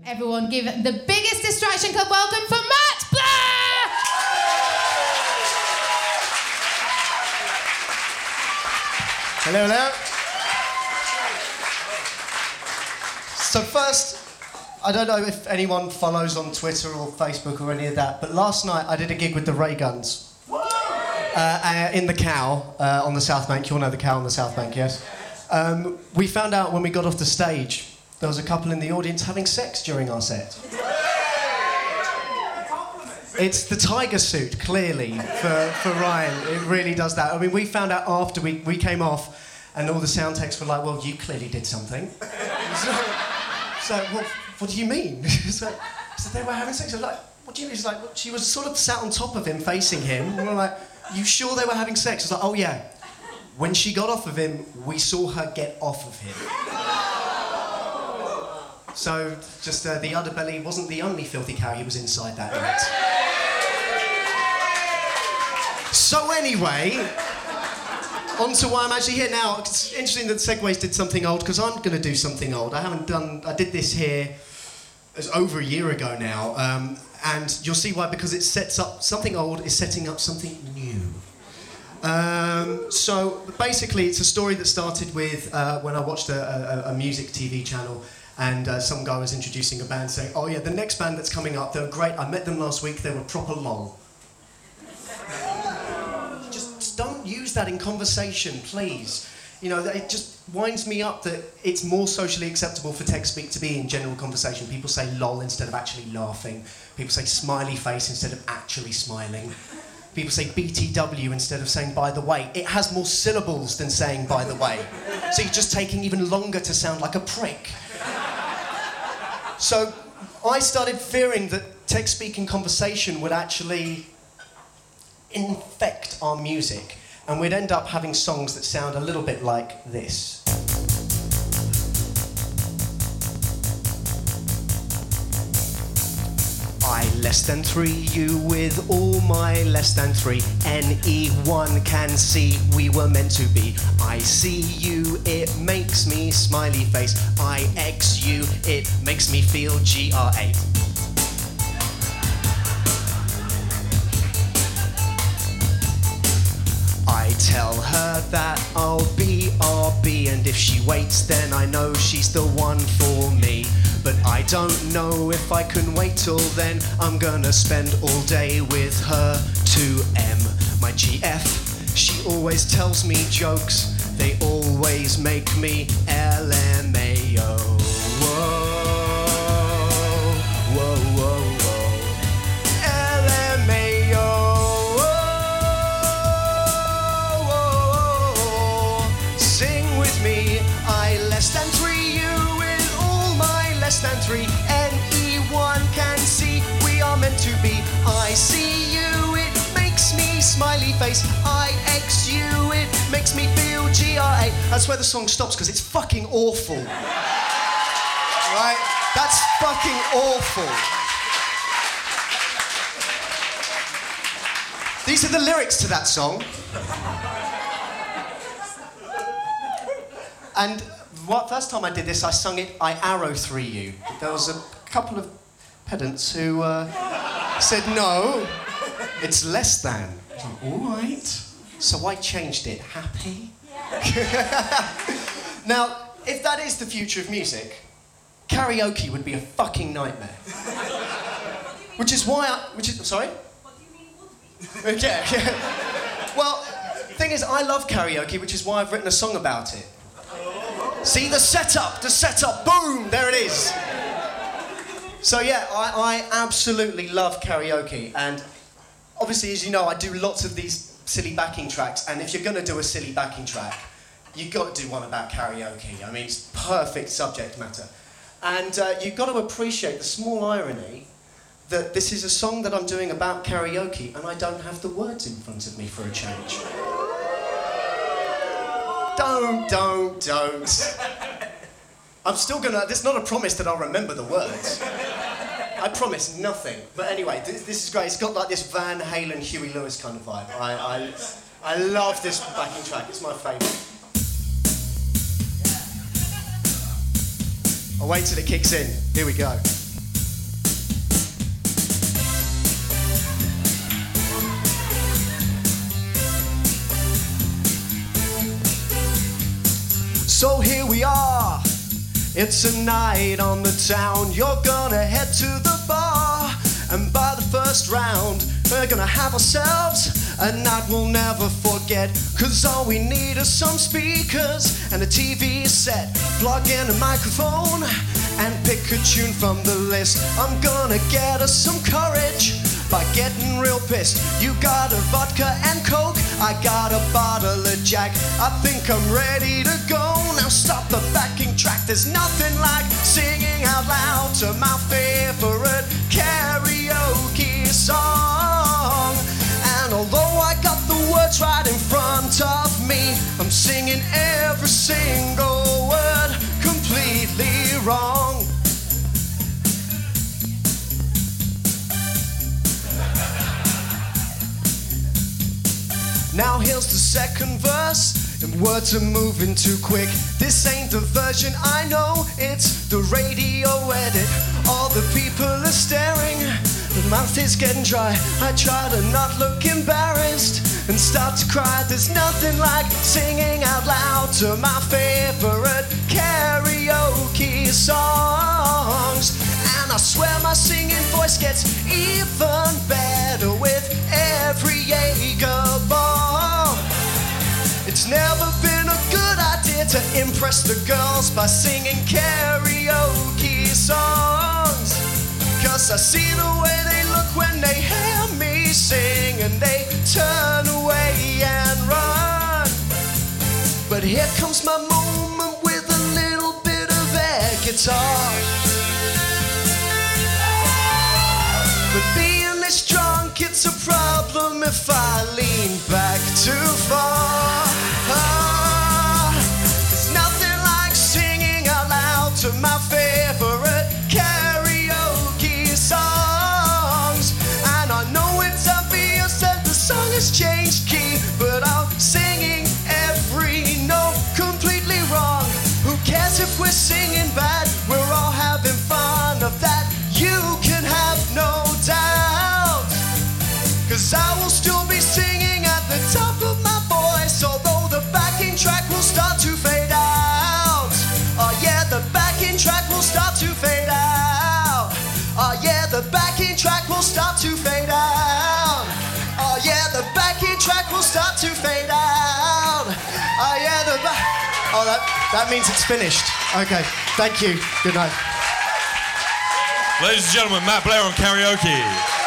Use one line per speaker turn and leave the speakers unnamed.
Everyone give the biggest Distraction Club welcome for Matt Blair!
Hello, hello. So first, I don't know if anyone follows on Twitter or Facebook or any of that, but last night I did a gig with the Ray Guns in the Cow on the South Bank. You all know the Cow on the South Bank, yes? We found out when we got off the stage there was a couple in the audience having sex during our set. It's the tiger suit, clearly, for Ryan. It really does that. I mean, we found out after we came off, and all the sound techs were like, well, you clearly did something. So well, what do you mean? So they were having sex. I was like, what do you mean? She's like, well, she was sort of sat on top of him, facing him. And we're like, you sure they were having sex? I was like, oh yeah. When she got off of him, we saw her get off of him. So just the underbelly wasn't the only filthy cow he was inside that night. So anyway, on to why I'm actually here now. It's interesting that Segways did something old, because I'm going to do something old. I did this here, it's over a year ago now, and you'll see why, because it sets up, something old is setting up something new. So basically it's a story that started with when I watched a music TV channel, and some guy was introducing a band saying, oh yeah, the next band that's coming up, they're great, I met them last week, they were proper lol. Just don't use that in conversation, please. You know, it just winds me up that it's more socially acceptable for tech speak to be in general conversation. People say lol instead of actually laughing. People say smiley face instead of actually smiling. People say BTW instead of saying by the way. It has more syllables than saying by the way. So you're just taking even longer to sound like a prick. So I started fearing that tech speak in conversation would actually infect our music, and we'd end up having songs that sound a little bit like this. I less than 3, you with all my less than 3. NE1 can see we were meant to be. I see you, it makes me smiley face. I X you, it makes me feel GR8. I tell her that I'll be RB, and if she waits then I know she's the one for me. But I don't know if I can wait till then. I'm gonna spend all day with her 2M. My GF, she always tells me jokes. They always make me LMAO. Whoa, whoa, whoa, whoa. LMAO. Whoa, whoa, whoa. Sing with me. I less than 3, you with all my less than 3. NE1 can see we are meant to be. I see you, it makes me smiley face. I X you, it makes me feel GR8. That's where the song stops, because it's fucking awful. Right? That's fucking awful. These are the lyrics to that song. And first time I did this, I sung it, I arrow 3 you. There was a couple of pedants who said, no, it's less than. I was like, all right. So I changed it. Happy? Now, if that is the future of music, karaoke would be a fucking nightmare. Which is why sorry?
What do you mean would be?
Yeah. Well, the thing is, I love karaoke, which is why I've written a song about it. See, the setup, boom, there it is. So yeah, I absolutely love karaoke, and obviously, as you know, I do lots of these silly backing tracks, and if you're going to do a silly backing track, you've got to do one about karaoke. I mean, it's perfect subject matter. And you've got to appreciate the small irony that this is a song that I'm doing about karaoke, and I don't have the words in front of me for a change. Don't. I'm still gonna, this is not a promise that I'll remember the words. I promise nothing. But anyway, this is great. It's got like this Van Halen, Huey Lewis kind of vibe. I love this backing track. It's my favourite. I'll wait till it kicks in. Here we go. So here we are. It's a night on the town. You're gonna head to the bar, and by the first round we're gonna have ourselves a night we'll never forget. Cause all we need is some speakers and a TV set. Plug in a microphone and pick a tune from the list. I'm gonna get us some courage by getting real pissed. You got a vodka and coke, I got a bottle of Jack. I think I'm ready to go. Now stop the backing track. There's nothing like singing out loud to my favorite karaoke song. And although I got the words right in front of me, I'm singing every single word completely wrong. Now here's the second verse, and words are moving too quick. This ain't the version I know, it's the radio edit. All the people are staring, the mouth is getting dry. I try to not look embarrassed and start to cry. There's nothing like singing out loud to my favorite karaoke songs. And I swear my singing voice gets even better with every Jaeger bomb. It's never been a good idea to impress the girls by singing karaoke songs. Cause I see the way they look when they hear me sing, and they turn away and run. But here comes my moment with a little bit of air guitar. But being this drunk, it's a problem if I lean back too far. There's nothing like singing out loud to my favorite karaoke songs. And I know it's obvious that the song has changed key, but I'm singing every note completely wrong. Who cares if we're singing bad? We're all having fun. Of that you can have no doubt. Cause I will still be singing at the top of my voice, although the backing track will start to fade out. Oh yeah, the backing track will start to fade out. Oh yeah, the backing track will start to fade out. Oh yeah, the backing track will start to fade out. Oh yeah, the oh, that means it's finished. Okay, thank you. Good night.
Ladies and gentlemen, Matt Blair on karaoke.